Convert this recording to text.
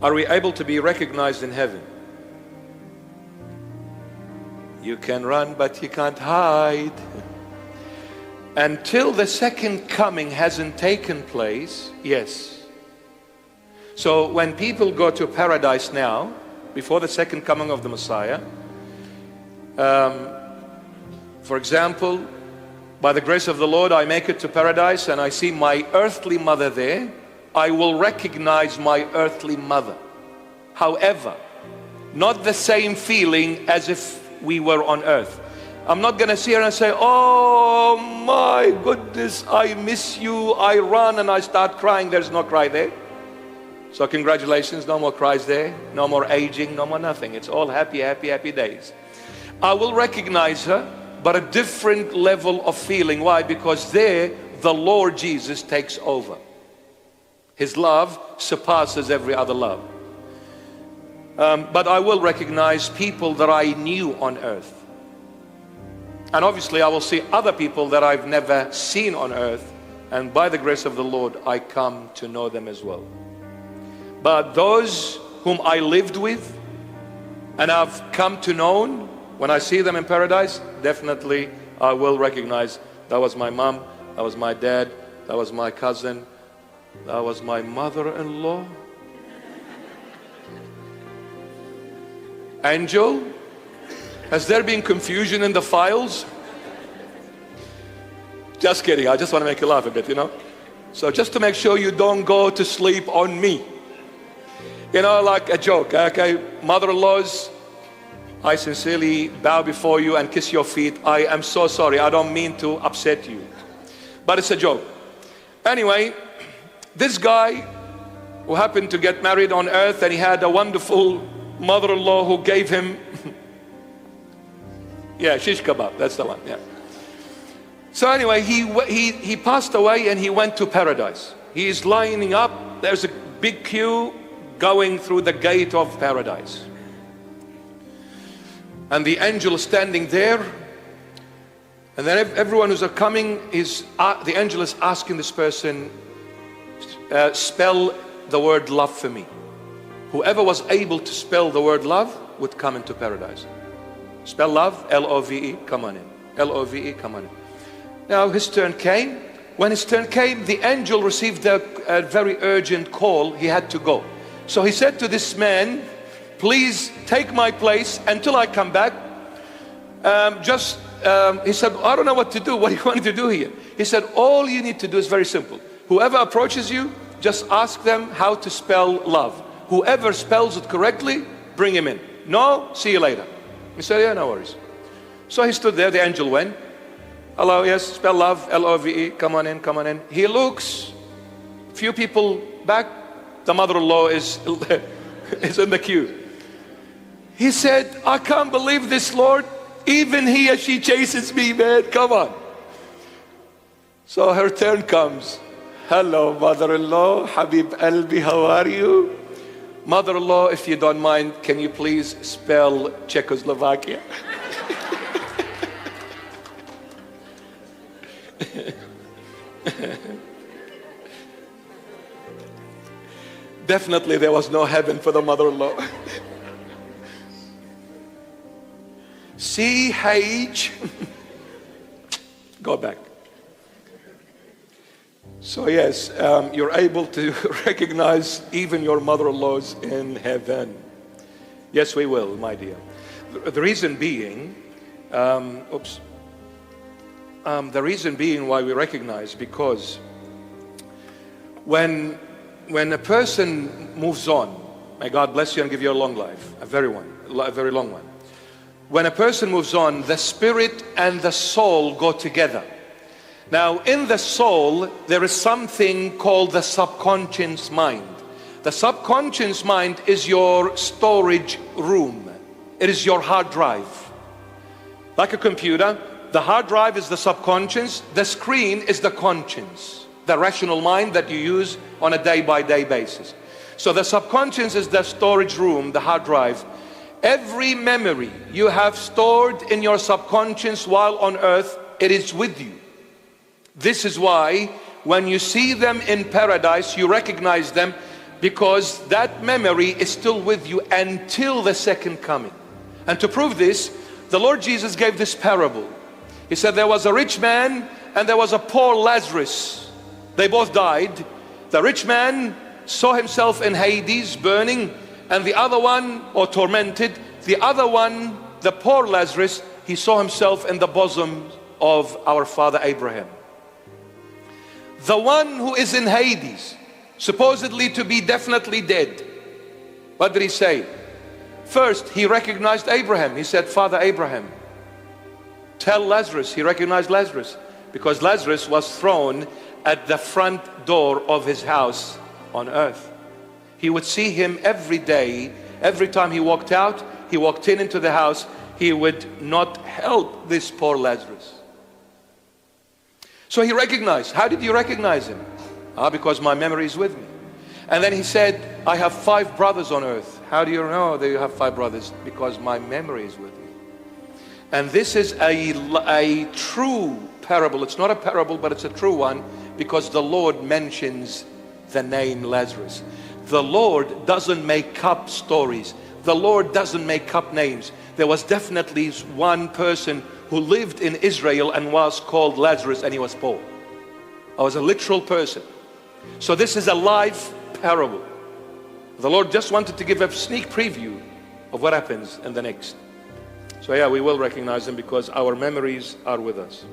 Are we able to be recognized in heaven? You can run, but you can't hide. Until the second coming hasn't taken place, yes. So when people go to paradise now, before the second coming of the Messiah, for example, by the grace of the Lord, I make it to paradise and I see my earthly mother there, I will recognize my earthly mother. However, not the same feeling as if we were on earth. I'm not going to see her and say, oh my goodness, I miss you. I run and I start crying. There's no cry there. So congratulations, no more cries there. No more aging, no more nothing. It's all happy, happy, happy days. I will recognize her, but a different level of feeling. Why? Because there, the Lord Jesus takes over. His love surpasses every other love. But I will recognize people that I knew on earth. And obviously I will see other people that I've never seen on earth. And by the grace of the Lord, I come to know them as well. But those whom I lived with and I've come to know, when I see them in paradise, definitely I will recognize that was my mom, that was my dad, that was my cousin, that was my mother-in-law. Angel, has there been confusion in the files? Just kidding, I just want to make you laugh a bit, you know. So just to make sure you don't go to sleep on me. You know, like a joke, okay? Mother-in-laws, I sincerely bow before you and kiss your feet. I am so sorry, I don't mean to upset you. But it's a joke. Anyway, this guy who happened to get married on earth and he had a wonderful mother-in-law who gave him shish kebab, that's the one, yeah. So anyway, he passed away and he went to paradise. He is lining up, there's a big queue going through the gate of paradise. And the angel is standing there, and then everyone who's coming, the angel is asking this person, spell the word love for me. Whoever was able to spell the word love would come into paradise. Spell love, L-O-V-E, come on in. L-O-V-E, come on in. Now his turn came. When his turn came, the angel received a very urgent call. He had to go. So he said to this man, please take my place until I come back. He said, I don't know what to do. What do you want me to do here? He said, all you need to do is very simple. Whoever approaches you, just ask them how to spell love. Whoever spells it correctly, bring him in. No, see you later. He said, yeah, no worries. So he stood there, the angel went. Hello, yes, spell love, L-O-V-E, come on in, come on in. He looks, few people back, the mother-in-law is in the queue. He said, I can't believe this, Lord. Even he or she chases me, man, come on. So her turn comes. Hello, mother-in-law, Habib Albi, how are you? Mother-in-law, if you don't mind, can you please spell Czechoslovakia? Definitely there was no heaven for the mother-in-law. C-H. Go back. So yes, you're able to recognize even your mother-in-laws in heaven. Yes, we will, my dear. The reason being, the reason being why we recognize, because when a person moves on, may God bless you and give you a long life, a very long one. When a person moves on, the spirit and the soul go together. Now, in the soul, there is something called the subconscious mind. The subconscious mind is your storage room. It is your hard drive. Like a computer, the hard drive is the subconscious, the screen is the conscience, the rational mind that you use on a day-by-day basis. So the subconscious is the storage room, the hard drive. Every memory you have stored in your subconscious while on earth, it is with you. This is why when you see them in paradise, you recognize them, because that memory is still with you until the second coming. And to prove this, the Lord Jesus gave this parable. He said there was a rich man and there was a poor Lazarus. They both died. The rich man saw himself in Hades burning, and the other one, or tormented. The other one, the poor Lazarus, he saw himself in the bosom of our father Abraham. The one who is in Hades, supposedly to be definitely dead, what did he say? First, he recognized Abraham. He said, Father Abraham, tell Lazarus. He recognized Lazarus because Lazarus was thrown at the front door of his house on earth. He would see him every day. Every time he walked out, he walked into the house, he would not help this poor Lazarus. So he recognized. How did you recognize him? Because my memory is with me. And then he said, I have 5 brothers on earth. How do you know that you have 5 brothers? Because my memory is with me. And this is a true parable. It's not a parable, but it's a true one, because the Lord mentions the name Lazarus. The Lord doesn't make up stories. The Lord doesn't make up names. There was definitely one person who lived in Israel and was called Lazarus, and he was poor. I was a literal person. So this is a live parable. The Lord just wanted to give a sneak preview of what happens in the next. So yeah, we will recognize him because our memories are with us.